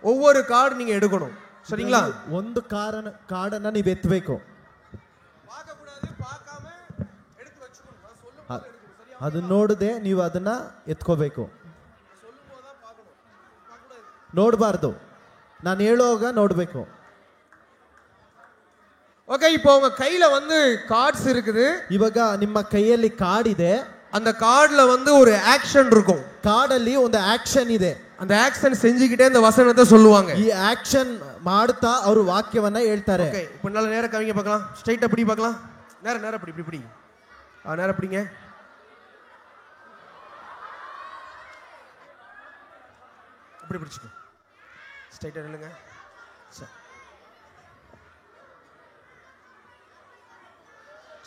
ஒவ்வொரு கார்டு நீங்க எடுக்கணும். சரிங்களா? ಒಂದು ಕಾರ್ಡನ್ನ ನೀವು ಎತ್ತಬೇಕು. பார்க்க கூடாது, பார்க்காம எடுத்து வச்சுக்கணும். நான் சொல்லும்போது எடுக்கணும். சரியா? ಅದು ನೋಡದೆ ನೀವು ಅದನ್ನ ಎತ್ಕೋಬೇಕು. சொல்லும்போது தான் பார்க்கணும். பார்க்க கூடாது. ನೋಡಬಾರ್ದು. ನಾನು ಹೇಳುವಾಗ ನೋಡಬೇಕು. ஓகே, இப்போ உங்க கையில வந்து கார்ட்ஸ் இருக்குது. ಇವಾಗ ನಿಮ್ಮ ಕೈಯಲ್ಲಿ ಕಾರ್ಡ್ ಇದೆ. அந்த கார்டுல வந்து ஒரு ஆக்ஷன் இருக்கும். ಕಾರ್ಡಲ್ಲಿ ಒಂದು ಆಕ್ಷನ್ ಇದೆ. அந்த ஆக்ஷன் செஞ்சுக்கிட்டே இந்த வசனத்தை சொல்லுவாங்க. ಈ ಆಕ್ಷನ್ ಮಾಡ್ತಾ ಅವರು ವಾಕ್ಯವನ್ನ ಹೇಳ್ತಾರೆ. ஓகே, இப்போ நல்ல நேரா கவிங்க பார்க்கலாம். ஸ்ட்ரைட்டா பிடி பார்க்கலாம். நேரா பிடி. நேரா பிடிங்க. இப்படி பிடிச்சுக்கோ. ஸ்ட்ரைட்டா நில்லுங்க.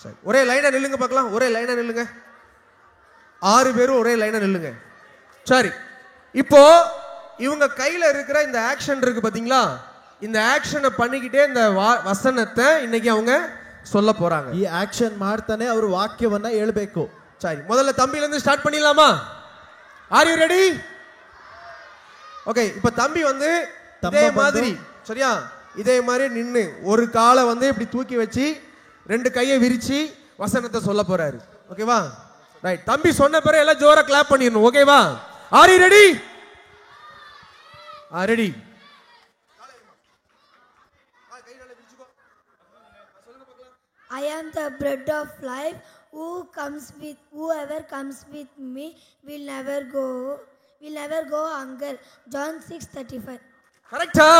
சரி, ஒரே லைனா நில்லுங்க பார்க்கலாம். ஒரே லைனா நில்லுங்க. 6 பேரும் ஒரே லைனா நில்லுங்க. சரி, இப்போ இவங்க கையில இருக்கிற இந்த ஆக்ஷன் இருக்கு பாத்தீங்களா? இந்த ஆக்ஷனை பண்ணிக்கிட்டே இந்த வசனத்தை இன்னைக்கு அவங்க சொல்ல போறாங்க. ಈ ಆಕ್ಷನ್ ಮಾಡ್ತಾನೆ ಅವರು ವಾಕ್ಯವನ್ನ ಹೇಳಬೇಕು. சரி, முதல்ல தம்பில இருந்து ஸ்டார்ட் பண்ணிடலாமா? Are you ready? ஓகே, இப்போ தம்பி வந்து இதே மாதிரி, சரியா, இதே மாதிரி நின்னு ஒரு காலை வந்து இப்படி தூக்கி வச்சு 2 கையை விரிச்சு வசனத்தை சொல்ல போறாரு. ஓகேவா? ரைட். தம்பி சொன்ன பிறகு எல்லாம் ஜோரா கிளாப் பண்ணிடணும். ஓகேவா? Are you ready? Ready. I am the bread of life. Whoever comes with me will never go hunger. John 6:35. கரெக்ட்டா?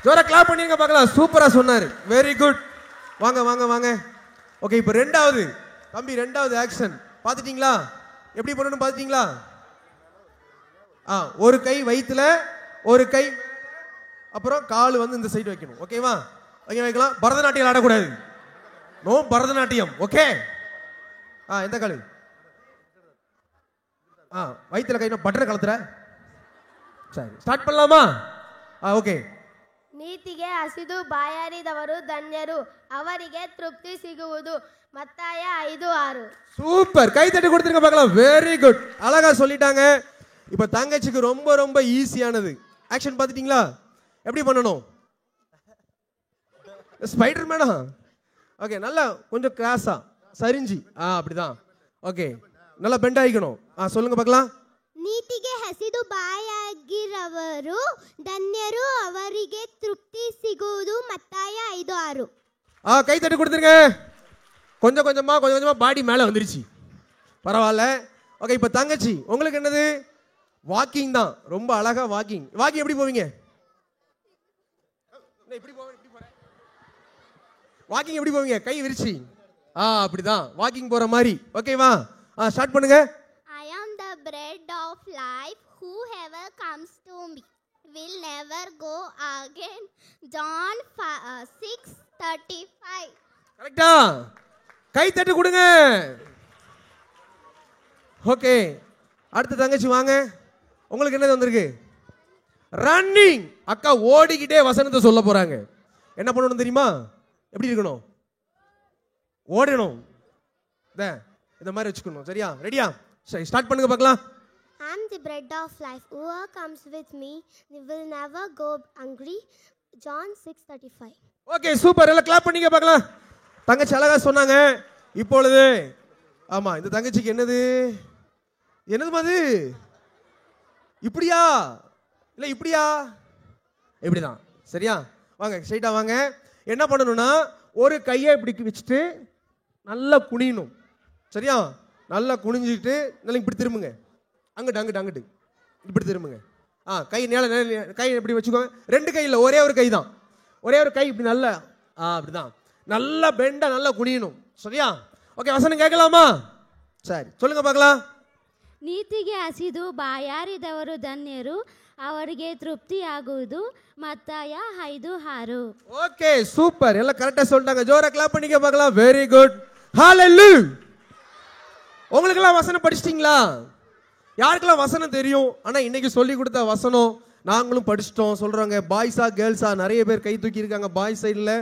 ஜோரா கிளாப் பண்ணிங்க பார்க்கலாம். சூப்பரா சொன்னாரு. Very good. வாங்க. ஓகே, இப்போ ரெண்டாவது தம்பி, ரெண்டாவது ஆக்ஷன் பார்த்துட்டீங்களா? எப்படி பண்ணணும் பார்த்துட்டீங்களா? ஒரு கை வயித்துல, ஒரு கை அப்புறம் கால் வந்து இந்த சைடு வைக்கணும். ஓகேவா? வைக்கலாம். பரதநாட்டியம் ஆடக்கூடாது. நோ பரதநாட்டியம். ஓகே? எந்த கால்? வயித்துல கை பட்டரை கலத்துற. சரி, ஸ்டார்ட் பண்ணலாமா? ஓகே. ನೀತಿಗೆ ಹಸಿದು ಬಾಯಾರಿದವರು ಧನ್ಯರು, ಅವರಿಗೆ ತೃಪ್ತಿ ಸಿಗುವುದು. ಮತ್ತಾಯ 5:6. சூப்பர். கை தட்டி கொடுத்துருங்க பார்க்கலாம். Very good. அழகா சொல்லிட்டாங்க. இப்ப தங்கச்சிக்கு ரொம்ப ஈஸியானது ஆக்ஷன் பார்த்துட்டீங்களா? எப்படி பண்ணணும்? Spider madam. ஓகே, நல்லா கொஞ்சம் கிராஸா சரிஞ்சி அப்படிதான். ஓகே, நல்லா பெண்ட் ஆகிக்கணும். சொல்லுங்க பார்க்கலாம். ನೀತಿಗೆ ಹಸಿದು ಬಾಯಾಗಿರವರು ಧನ್ಯರು, ಅವರಿಗೆ ತೃಪ್ತಿ ಸಿಗುವುದು. ಮತ್ತಾಯ 5:6. கை தட்டி கொடுத்துருங்க. கொஞ்சம் கொஞ்சமா பாடி மேல வந்துருச்சு. பரவாயில்ல. ஓகே, இப்ப தங்கச்சி உங்களுக்கு என்னது? வாக்கிங் தான். ரொம்ப அழகா வாக்கிங் எப்படி போவீங்க? வாக்கிங் எப்படி போவீங்க? கை விரிச்சு. அப்படிதான் வாக்கிங் போற மாதிரி. ஓகேவா? ஸ்டார்ட் பண்ணுங்க. I am the bread of life. Whoever comes to me will never go again. John 6:35. கரெக்ட்டா? கை தட்டி கொடுங்க. ஓகே, அடுத்த தங்கச்சி வாங்க. உங்களுக்கு என்னது வந்திருக்கு? ரன்னிங். அக்கா ஓடிக்கிட்டே வசனத்தை சொல்ல போறாங்க. என்ன பண்ணணும் தெரியுமா? எப்படி இருக்கணும்? ஓடணும். இந்த மாதிரி வச்சுக்கணும். சரியா? ரெடியா? சரி, ஸ்டார்ட் பண்ணுங்க பார்க்கலாம். I am the bread of life. Whoever comes with me will never go hungry. John 6:35. Okay, super. எல்லாம் கிளாப் பண்ணிங்க பார்க்கலாம். தங்கச்சி அழகா சொன்னாங்க. இப்பொழுது ஆமா, இந்த தங்கச்சிக்கு என்னது அது? இப்படியா இல்ல இப்படியா? இப்படிதான். சரியா? வாங்க, ஸ்ட்ரைட்டா வாங்க. என்ன பண்ணணும்னா ஒரு கையை இப்படி வச்சுட்டு நல்லா குனியணும். சரியா? நல்லா குனிஞ்சிட்டு நல்லா இப்படி திரும்புங்க. அங்கிட்டு இப்படி திரும்புங்க. கை கை இப்படி வச்சுக்கோங்க. 2 கை இல்லை, ஒரே ஒரு கை தான். ஒரே ஒரு கை இப்படி நல்லா அப்படிதான். நல்லா பெண்டா நல்லா குனியணும். சரியா? ஓகே, வசனம் கேட்கலாமா? சரி, சொல்லுங்க பார்க்கலாம். ನೀತಿಗೆ ಹಸಿದು ಬಾಯಾರಿದವರು ಧನ್ಯರು, ಅವರಿಗೆ ತೃಪ್ತಿಯಾಗುವುದು. ಮತ್ತಾಯ 5:6. Okay, super. எல்லாம் கரெக்டா சொல்லிட்டாங்க. ஜோரா கிளாப் பண்ணிக்க பார்க்கலாம். Very good. ஹalleluya. உங்களுக்கு எல்லாம் வசனம் படிச்சிட்டீங்களா? யாருக்கெல்லாம் வசனம் தெரியும்? ஆனா இன்னைக்கு சொல்லி கொடுத்த வசனம் நாங்களும் படிச்சிட்டோம் சொல்றாங்க. பாய்ஸா கேர்ள்ஸா? நிறைய பேர் கை தூக்கி இருக்காங்க பாய்ஸ் சைடுல.